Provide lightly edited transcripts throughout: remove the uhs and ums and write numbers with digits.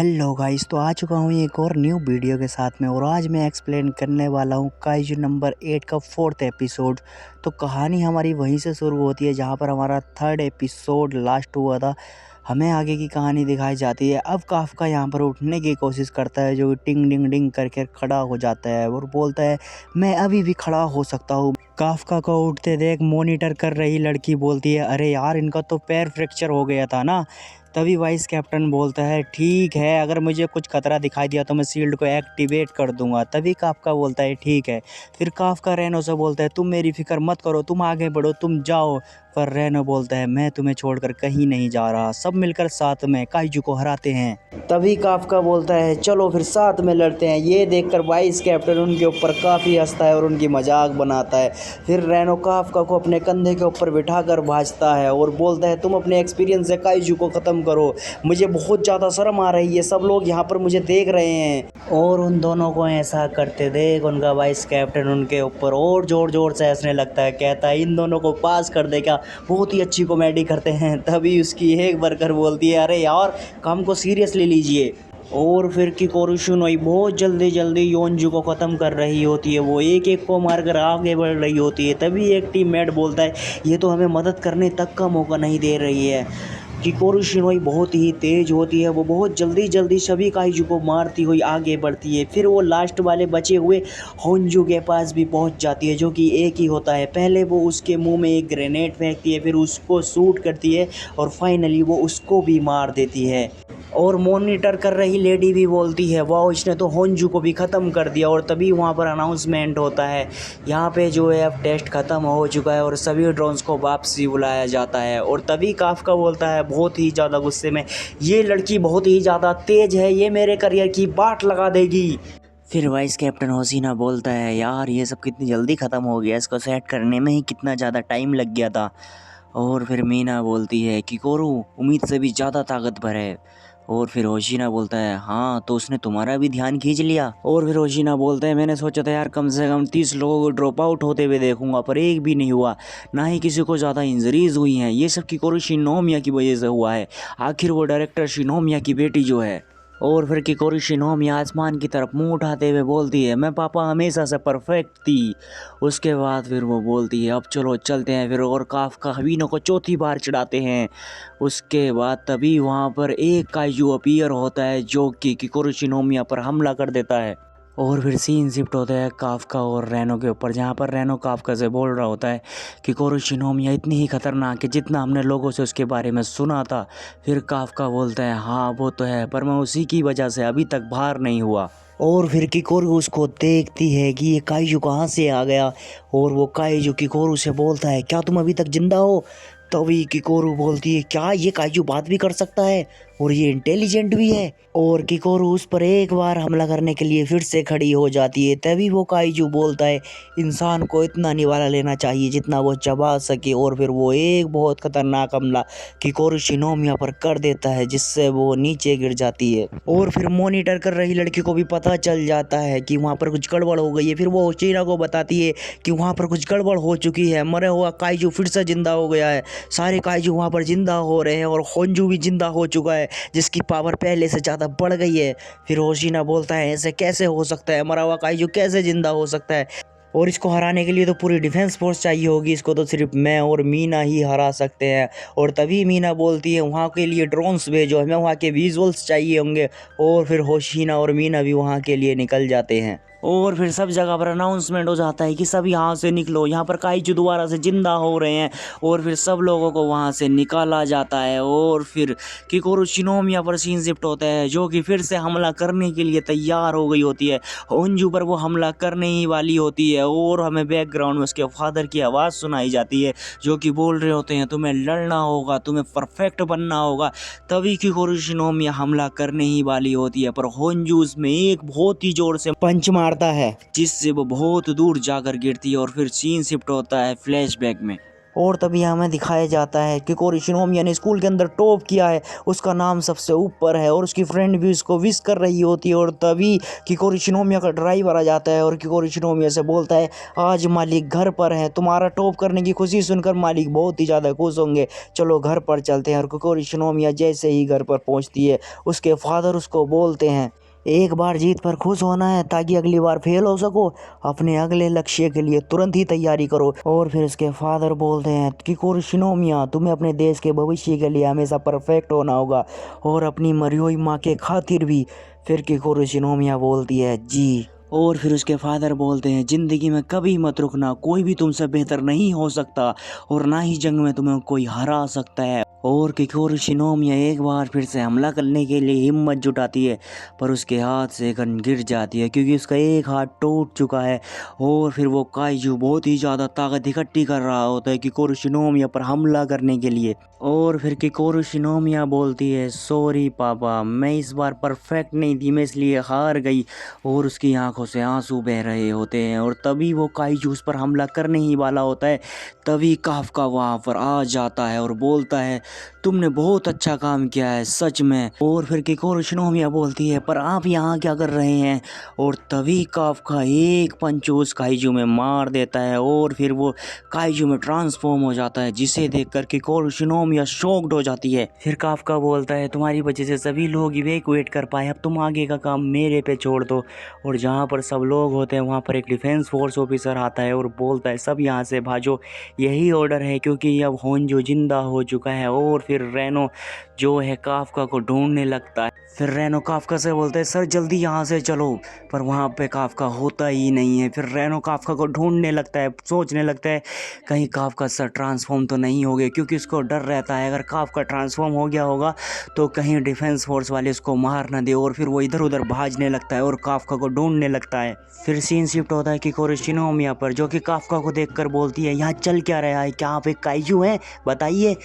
Hello guys, तो आ चुका हूँ एक और न्यू वीडियो के साथ में। और आज मैं एक्सप्लेन करने वाला हूँ काइजू नंबर 8 का 4th एपिसोड। तो कहानी हमारी वहीं से शुरू होती है जहाँ पर हमारा 3rd एपिसोड लास्ट हुआ था। हमें आगे की कहानी दिखाई जाती है। अब काफ्का यहाँ पर उठने की कोशिश करता है, जो टिंग डिंग डिंग करके खड़ा हो जाता है और बोलता है मैं अभी भी खड़ा हो सकता हूँ। काफ्का को उठते देख मॉनिटर कर रही लड़की बोलती है अरे यार, इनका तो पैर फ्रैक्चर हो गया था ना। तभी वाइस कैप्टन बोलता है ठीक है, अगर मुझे कुछ खतरा दिखाई दिया तो मैं शील्ड को एक्टिवेट कर दूंगा। तभी काफ्का बोलता है ठीक है। फिर काफ्का रेनो से बोलता है तुम मेरी फिक्र मत करो, तुम आगे बढ़ो, तुम जाओ। पर रेनो बोलता है मैं तुम्हें छोड़कर कहीं नहीं जा रहा, सब मिलकर साथ में काइजू को हराते हैं। तभी काफ्का बोलता है चलो फिर साथ में लड़ते हैं। ये देखकर वाइस कैप्टन उनके ऊपर काफ़ी हंसता है और उनकी मजाक बनाता है। फिर रेनो काफ्का को अपने कंधे के ऊपर बिठाकर भाजता है और बोलता है तुम अपने एक्सपीरियंस से काइजू को ख़त्म करो, मुझे बहुत ज़्यादा शर्म आ रही है, सब लोग यहाँ पर मुझे देख रहे हैं। और उन दोनों को ऐसा करते देख उनका वाइस कैप्टन उनके ऊपर और ज़ोर ज़ोर से हंसने लगता है। कहता है इन दोनों को पास कर दे क्या, बहुत ही अच्छी कॉमेडी करते हैं। तभी उसकी एक वर्कर बोलती है अरे यार, काम को सीरियसली लीजिए। और फिर किकोरू शिनोई बहुत जल्दी जल्दी योनजू को ख़त्म कर रही होती है। वो एक एक को मारकर आगे बढ़ रही होती है। तभी एक टीममेट बोलता है ये तो हमें मदद करने तक का मौका नहीं दे रही है। किकोरू शिनोई बहुत ही तेज होती है, वो बहुत जल्दी जल्दी सभी काइजू को मारती हुई आगे बढ़ती है। फिर वो लास्ट वाले बचे हुए होंजू के पास भी पहुंच जाती है, जो कि एक ही होता है। पहले वो उसके मुंह में एक ग्रेनेड फेंकती है, फिर उसको शूट करती है और फाइनली वो उसको भी मार देती है। और मॉनिटर कर रही लेडी भी बोलती है वाह, इसने तो होंजू को भी ख़त्म कर दिया। और तभी वहाँ पर अनाउंसमेंट होता है यहाँ पे जो है अब टेस्ट ख़त्म हो चुका है और सभी ड्रोन्स को वापसी बुलाया जाता है। और तभी काफ्का बोलता है बहुत ही ज़्यादा गुस्से में ये लड़की बहुत ही ज़्यादा तेज़ है, ये मेरे करियर की बाट लगा देगी। फिर वाइस कैप्टन होशीना बोलता है यार, ये सब कितनी जल्दी ख़त्म हो गया, इसको सेट करने में ही कितना ज़्यादा टाइम लग गया था। और फिर मीना बोलती है कि कोरू उम्मीद से भी ज़्यादा ताकतवर है। और फिर होशीना बोलता है हाँ, तो उसने तुम्हारा भी ध्यान खींच लिया। और फिर होशीना बोलता है मैंने सोचा था यार कम से कम 30 लोगों को ड्रॉप आउट होते हुए देखूंगा, पर एक भी नहीं हुआ, ना ही किसी को ज़्यादा इंजरीज हुई हैं। ये सब किकोरू शिनोमिया की वजह से हुआ है, आखिर वो डायरेक्टर शिनोमिया की बेटी जो है। और फिर किकोरू शिनोमिया आसमान की तरफ मुंह उठाते हुए बोलती है मैं पापा हमेशा से परफेक्ट थी। उसके बाद फिर वो बोलती है अब चलो चलते हैं। फिर और काफ्का हवीनो को चौथी बार चढ़ाते हैं। उसके बाद तभी वहाँ पर एक काइजू अपीयर होता है जो कि किकोरू शिनोमिया पर हमला कर देता है। और फिर सीन शिफ्ट होता है काफ्का और रेनो के ऊपर, जहाँ पर रेनो काफ्का से बोल रहा होता है कि किकोरू शिनोमिया इतनी ही खतरनाक है जितना हमने लोगों से उसके बारे में सुना था। फिर काफ्का बोलता है हाँ वो तो है, पर मैं उसी की वजह से अभी तक बाहर नहीं हुआ। और फिर किकोरू उसको देखती है कि ये काइजू कहाँ से आ गया। और वो काइजू किकोरू से बोलता है क्या तुम अभी तक जिंदा हो। तभी किकोरू बोलती है क्या ये काइजू बात भी कर सकता है और ये इंटेलिजेंट भी है। और किकोरू उस पर एक बार हमला करने के लिए फिर से खड़ी हो जाती है। तभी वो काइजू बोलता है इंसान को इतना निवाला लेना चाहिए जितना वो चबा सके। और फिर वो एक बहुत खतरनाक हमला किकोरू शिनोमिया पर कर देता है, जिससे वो नीचे गिर जाती है। और फिर मॉनिटर कर रही लड़की को भी पता चल जाता है कि वहाँ पर कुछ गड़बड़ हो गई है। फिर वो होशीना को बताती है कि वहाँ पर कुछ गड़बड़ हो चुकी है, मरा हुआ काइजू फिर से जिंदा हो गया है, सारे काइजू वहाँ पर जिंदा हो रहे हैं और होंजू भी जिंदा हो चुका है जिसकी पावर पहले से ज़्यादा बढ़ गई है। फिर होशीना बोलता है ऐसे कैसे हो सकता है, मरा हुआ काइजू कैसे जिंदा हो सकता है, और इसको हराने के लिए तो पूरी डिफेंस फोर्स चाहिए होगी, इसको तो सिर्फ मैं और मीना ही हरा सकते हैं। और तभी मीना बोलती है वहाँ के लिए ड्रोन्स भेजो, हमें वहाँ के विजुअल्स चाहिए होंगे। और फिर होशीना और मीना भी वहाँ के लिए निकल जाते हैं। और फिर सब जगह पर अनाउंसमेंट हो जाता है कि सब यहाँ से निकलो, यहाँ पर काइजू दोबारा से जिंदा हो रहे हैं। और फिर सब लोगों को वहाँ से निकाला जाता है। और फिर किकोरू शिनोमिया पर सीन शिफ्ट होता है, जो कि फिर से हमला करने के लिए तैयार हो गई होती है। होंजू पर वो हमला करने ही वाली होती है और हमें बैकग्राउंड में उसके फादर की आवाज़ सुनाई जाती है, जो कि बोल रहे होते हैं तुम्हें लड़ना होगा, तुम्हें परफेक्ट बनना होगा। तभी किकोरू शिनोमिया हमला करने ही वाली होती है, पर होंजू उसमें एक बहुत ही जोर से पंच मारता है, जिससे वो बहुत दूर जाकर गिरती है। और फिर सीन शिफ्ट होता है फ्लैशबैक में। और तभी हमें दिखाया जाता है कि कोरी शिनोमिया ने स्कूल के अंदर टॉप किया है, उसका नाम सबसे ऊपर है और उसकी फ्रेंड भी उसको विश कर रही होती है। और तभी किकोरी शिनोमिया का ड्राइवर आ जाता है और किकोरी शिनोमिया से बोलता है आज मालिक घर पर है, तुम्हारा टॉप करने की खुशी सुनकर मालिक बहुत ही ज़्यादा खुश होंगे, चलो घर पर चलते हैं। और किकोरी शिनोमिया जैसे ही घर पर पहुंचती है उसके फादर उसको बोलते हैं एक बार जीत पर खुश होना है ताकि अगली बार फेल हो सको, अपने अगले लक्ष्य के लिए तुरंत ही तैयारी करो। और फिर उसके फादर बोलते हैं कि शिनोमिया तुम्हें अपने देश के भविष्य के लिए हमेशा परफेक्ट होना होगा और अपनी मरी हुई माँ के खातिर भी। फिर किकोरी शिनोमिया बोलती है जी। और फिर उसके फादर बोलते हैं ज़िंदगी में कभी मत रुकना, कोई भी तुमसे बेहतर नहीं हो सकता और ना ही जंग में तुम्हें कोई हरा सकता है। और किकोरी शिनोमिया एक बार फिर से हमला करने के लिए हिम्मत जुटाती है पर उसके हाथ से गन गिर जाती है क्योंकि उसका एक हाथ टूट चुका है। और फिर वो काइजू बहुत ही ज़्यादा ताकत इकट्ठी कर रहा होता है किकोरी शिनोमिया पर हमला करने के लिए। और फिर किकोरी शिनोमिया बोलती है सॉरी पापा, मैं इस बार परफेक्ट नहीं थी, मैं इसलिए हार गई। और उसकी आंखों से आंसू बह रहे होते हैं और तभी वो काइजू उस पर हमला करने ही वाला होता है। तभी काफका वहाँ पर आ जाता है और बोलता है तुमने बहुत अच्छा काम किया है सच में। और फिर किकोरी शिनोमिया बोलती है पर आप यहाँ क्या कर रहे हैं। और तभी काफका एक पंच उस काइजू में मार देता है और फिर वो काइजू में ट्रांसफॉर्म हो जाता है, जिसे देखकर किकोरी शिनोमिया शॉक्ड हो जाती है। फिर काफका बोलता है तुम्हारी वजह से सभी लोग इवैक्यूएट कर पाए, अब तुम आगे का काम मेरे पे छोड़ दो। और जहाँ पर सब लोग होते हैं वहाँ पर एक डिफेंस फोर्स ऑफिसर आता है और बोलता है सब यहाँ से भाजो, यही ऑर्डर है क्योंकि अब होंजो जिंदा हो चुका है। और फिर रेनो जो है काफका को ढूंढने लगता है। फिर रेनो काफका से बोलते हैं सर जल्दी यहाँ से चलो, पर वहाँ पे काफका होता ही नहीं है। फिर रेनो काफका को ढूंढने लगता है, सोचने लगता है कहीं काफका सर ट्रांसफॉर्म तो नहीं हो गए, क्योंकि उसको डर रहता है अगर काफका ट्रांसफॉर्म हो गया होगा तो कहीं डिफेंस फोर्स वाले उसको मार ना दे। और फिर वो इधर उधर भागने लगता है और काफका को ढूंढने लगता है। फिर सीन शिफ्ट होता है किकोरी शिनोमिया पर, जो कि काफका को देखकर बोलती है यहाँ चल क्या रहा है, क्या आप एक काइजू हैं, बताइए।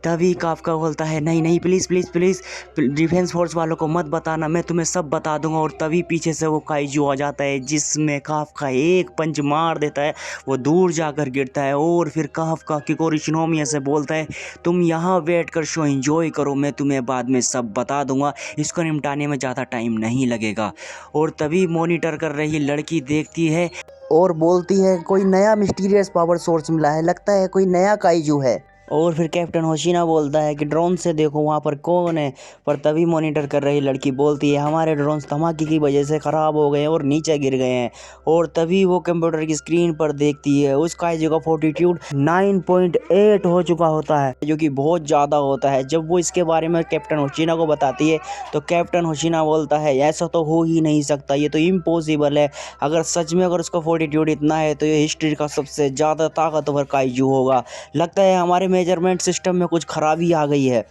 तभी काफका बोलता है नहीं नहीं please please please defence force वालों को मत बताना, मैं तुम्हें सब बता दूंगा। और तभी पीछे से वो काइजू आ जाता है जिसमें काफका एक पंच मार देता है, वो दूर जाकर गिरता है। और फिर काफका किकोरी शिनोमिया से बोलता है तुम यहाँ वेट कर शो एंजॉय करो, मैं तुम्हें बाद में सब बता दूंगा, इसको निपटाने में ज़्यादा टाइम नहीं लगेगा। और तभी मॉनिटर कर रही लड़की देखती है और बोलती है कोई नया मिस्टीरियस पावर सोर्स मिला है, लगता है कोई नया काइजू है। और फिर कैप्टन होशिना बोलता है कि ड्रोन से देखो वहाँ पर कौन है। पर तभी मॉनिटर कर रही लड़की बोलती है हमारे ड्रोन्स धमाके की वजह से ख़राब हो गए हैं और नीचे गिर गए हैं। और तभी वो कंप्यूटर की स्क्रीन पर देखती है उस काइजू का फोर्टीट्यूड 9.8 हो चुका होता है, जो कि बहुत ज़्यादा होता है। जब वो इसके बारे में कैप्टन होशिना को बताती है तो कैप्टन होशिना बोलता है ऐसा तो हो ही नहीं सकता, ये तो इम्पॉसिबल है, अगर सच में अगर उसका फोर्टीट्यूड इतना है तो ये हिस्ट्री का सबसे ज़्यादा ताकतवर काइजू होगा, लगता है हमारे मेजरमेंट सिस्टम में कुछ खराबी आ गई है।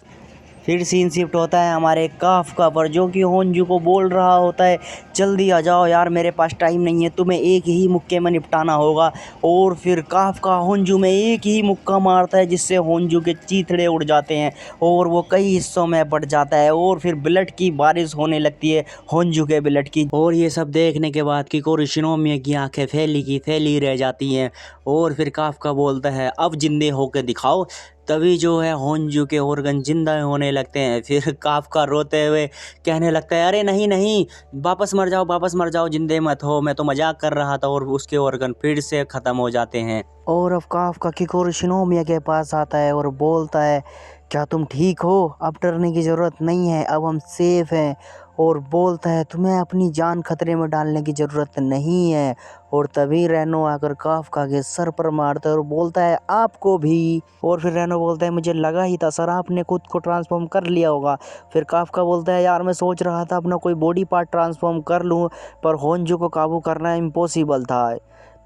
फिर सीन शिफ्ट होता है हमारे काफका पर, जो कि होंजू को बोल रहा होता है जल्दी आ जाओ यार मेरे पास टाइम नहीं है, तुम्हें एक ही मुक्के में निपटाना होगा। और फिर काफका होंजू में एक ही मुक्का मारता है जिससे होंजू के चीथड़े उड़ जाते हैं और वो कई हिस्सों में बट जाता है और फिर ब्लड की बारिश होने लगती है होंजू के ब्लड की। और ये सब देखने के बाद किकोरी शिनोमिया की आंखें फैली की फैली रह जाती हैं। और फिर काफका बोलता है अब जिंदे होके दिखाओ। तभी जो है होंजू के ऑर्गन जिंदा होने लगते हैं। फिर काफका रोते हुए कहने लगता है अरे नहीं नहीं, वापस मर जाओ, जिंदे मत हो, मैं तो मजाक कर रहा था। और उसके ऑर्गन फिर से ख़त्म हो जाते हैं। और अब काफका किकोरी शिनोमिया के पास आता है और बोलता है क्या तुम ठीक हो, अब डरने की ज़रूरत नहीं है, अब हम सेफ हैं। और बोलता है तुम्हें अपनी जान खतरे में डालने की ज़रूरत नहीं है। और तभी रेनो आकर काफका के सर पर मारता है और बोलता है आपको भी। और फिर रेनो बोलता है मुझे लगा ही था सर आपने खुद को ट्रांसफॉर्म कर लिया होगा। फिर काफका बोलता है यार मैं सोच रहा था अपना कोई बॉडी पार्ट ट्रांसफॉर्म कर लूँ, पर होंजू को काबू करना इम्पॉसिबल था।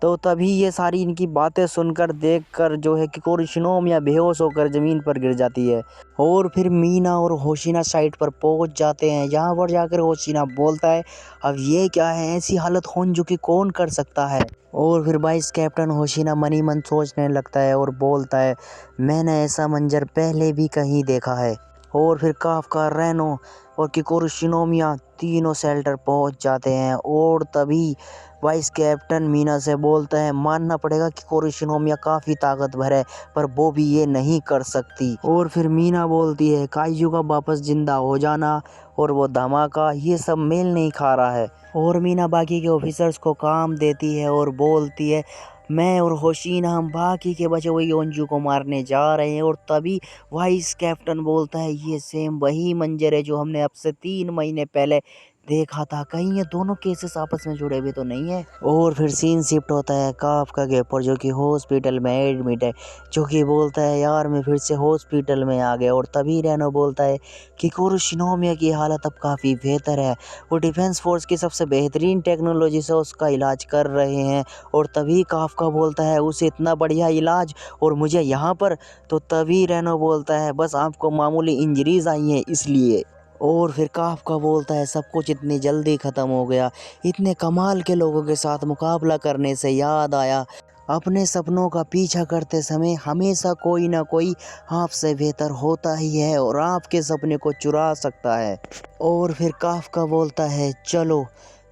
तो तभी ये सारी इनकी बातें सुनकर देखकर जो है किकोरी शिनोमिया बेहोश होकर ज़मीन पर गिर जाती है। और फिर मीना और होशिना साइट पर पहुंच जाते हैं। यहाँ पर जाकर होशिना बोलता है अब ये क्या है, ऐसी हालत होंजू की कौन कर सकता है। और फिर वाइस कैप्टन होशिना मनी मन सोचने लगता है और बोलता है मैंने ऐसा मंजर पहले भी कहीं देखा है। और फिर काफका, रेनो और किकोरू शिनोमिया तीनों शेल्टर पहुंच जाते हैं और तभी वाइस कैप्टन मीना से बोलता है मानना पड़ेगा कि किकोरू शिनोमिया काफ़ी ताकतवर है पर वो भी ये नहीं कर सकती। और फिर मीना बोलती है काइजू का वापस जिंदा हो जाना और वो धमाका ये सब मेल नहीं खा रहा है। और मीना बाकी के ऑफिसर्स को काम देती है और बोलती है मैं और होशिना हम बाकी के बचे हुए योंजू को मारने जा रहे हैं। और तभी वाइस कैप्टन बोलता है ये सेम वही मंजर है जो हमने अब से 3 महीने पहले देखा था, कहीं ये दोनों केसेस आपस में जुड़े हुए तो नहीं है। और फिर सीन शिफ्ट होता है काफका के ऊपर जो कि हॉस्पिटल में एडमिट है, जो कि बोलता है यार मैं फिर से हॉस्पिटल में आ गया। और तभी रेनो बोलता है कि किकोरू शिनोमिया की हालत अब काफ़ी बेहतर है, वो डिफेंस फोर्स की सबसे बेहतरीन टेक्नोलॉजी से उसका इलाज कर रहे हैं। और तभी काफका बोलता है उसे इतना बढ़िया इलाज और मुझे यहाँ पर। तो तभी रेनो बोलता है बस आपको मामूली इंजरीज आई हैं इसलिए। और फिर काफका बोलता है सब कुछ इतनी जल्दी ख़त्म हो गया, इतने कमाल के लोगों के साथ मुकाबला करने से याद आया अपने सपनों का पीछा करते समय हमेशा कोई ना कोई आपसे बेहतर होता ही है और आपके सपने को चुरा सकता है। और फिर काफका बोलता है चलो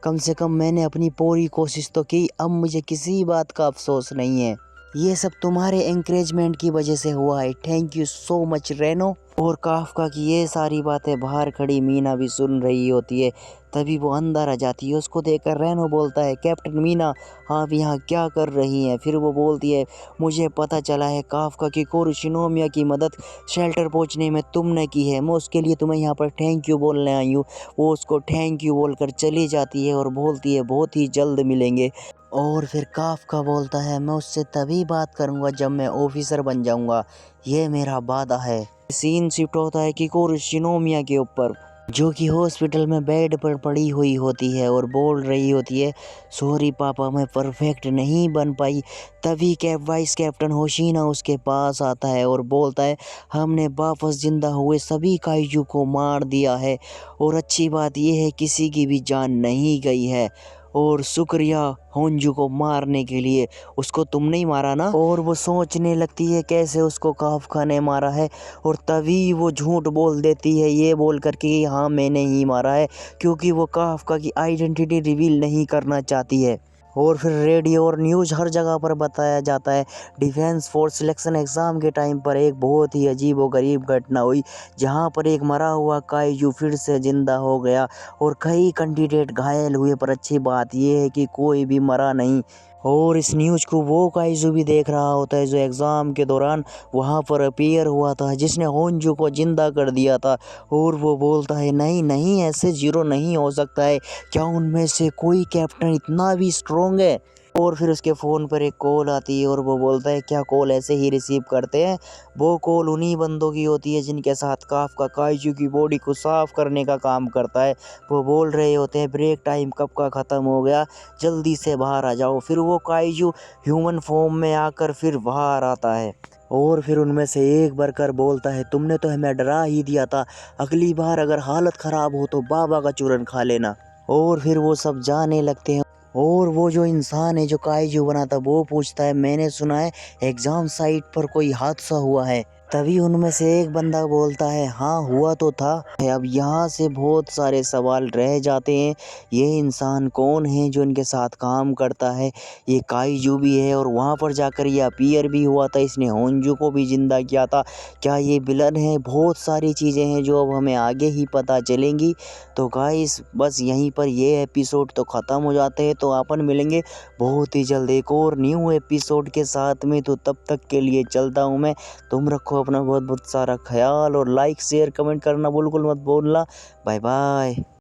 कम से कम मैंने अपनी पूरी कोशिश तो की, अब मुझे किसी बात का अफसोस नहीं है, ये सब तुम्हारे एंकरेजमेंट की वजह से हुआ है, thank you so much Reno. और काफका की ये सारी बातें बाहर खड़ी मीना भी सुन रही होती है। तभी वो अंदर आ जाती है, उसको देखकर रेनो बोलता है कैप्टन मीना आप यहाँ क्या कर रही हैं। फिर वो बोलती है मुझे पता चला है काफका की किकोरू शिनोमिया की मदद शेल्टर पहुँचने में तुमने की है, मैं उसके लिए तुम्हें यहाँ पर थैंक यू बोलने आई हूँ। वो उसको थैंक यू बोलकर चली जाती है और बोलती है बहुत ही जल्द मिलेंगे। और फिर काफका बोलता है मैं उससे तभी बात करूंगा जब मैं ऑफिसर बन जाऊंगा, ये मेरा वादा है। सीन शिफ्ट होता है किकोरू शिनोमिया के ऊपर जो कि हॉस्पिटल में बेड पर पड़ी हुई होती है और बोल रही होती है सॉरी पापा मैं परफेक्ट नहीं बन पाई। तभी वाइस कैप्टन होशिना उसके पास आता है और बोलता है हमने वापस जिंदा हुए सभी काइजू को मार दिया है और अच्छी बात यह है किसी की भी जान नहीं गई है। और शुक्रिया होंजू को मारने के लिए, उसको तुमने ही मारा ना। और वो सोचने लगती है कैसे उसको काफका ने मारा है और तभी वो झूठ बोल देती है ये बोल कर कि हाँ मैंने ही मारा है, क्योंकि वो काफका की आइडेंटिटी रिवील नहीं करना चाहती है। और फिर रेडियो और न्यूज़ हर जगह पर बताया जाता है डिफेंस फोर्स सिलेक्शन एग्ज़ाम के टाइम पर एक बहुत ही अजीब व गरीब घटना हुई जहां पर एक मरा हुआ काइजू फिर से ज़िंदा हो गया और कई कैंडिडेट घायल हुए, पर अच्छी बात यह है कि कोई भी मरा नहीं। और इस न्यूज़ को वो काइजू भी देख रहा होता है जो एग्ज़ाम के दौरान वहाँ पर अपीयर हुआ था, जिसने होंजू को ज़िंदा कर दिया था। और वो बोलता है नहीं नहीं ऐसे ज़ीरो नहीं हो सकता है, क्या उनमें से कोई कैप्टन इतना भी स्ट्रॉन्ग है। और फिर उसके फ़ोन पर एक कॉल आती है और वो बोलता है क्या कॉल ऐसे ही रिसीव करते हैं, वो कॉल उन्हीं बंदों की होती है जिनके साथ काफका काइजू की बॉडी को साफ़ करने का काम करता है। वो बोल रहे होते हैं ब्रेक टाइम कब का ख़त्म हो गया, जल्दी से बाहर आ जाओ। फिर वो काइजू ह्यूमन फॉर्म में आकर फिर बाहर आता है और फिर उनमें से एक वर्कर बोलता है तुमने तो हमें डरा ही दिया था, अगली बार अगर हालत ख़राब हो तो बाबा का चूरन खा लेना। और फिर वो सब जाने लगते हैं और वो जो इंसान है जो काइजू बना था वो पूछता है मैंने सुना है एग्ज़ाम साइट पर कोई हादसा हुआ है। तभी उनमें से एक बंदा बोलता है हाँ हुआ तो था। अब यहाँ से बहुत सारे सवाल रह जाते हैं, ये इंसान कौन है जो इनके साथ काम करता है, ये काइजू भी है और वहाँ पर जाकर ये अपीयर भी हुआ था, इसने होंजू को भी ज़िंदा किया था, क्या ये विलन है। बहुत सारी चीज़ें हैं जो अब हमें आगे ही पता चलेंगी। तो गाइस बस यहीं पर ये एपिसोड तो ख़त्म हो जाते हैं, तो अपन मिलेंगे बहुत ही जल्द एक और न्यू एपिसोड के साथ में। तो तब तक के लिए चलता हूँ मैं, तुम रखो अपना बहुत बहुत सारा ख्याल और लाइक शेयर कमेंट करना बिल्कुल मत भूलना। Bye bye.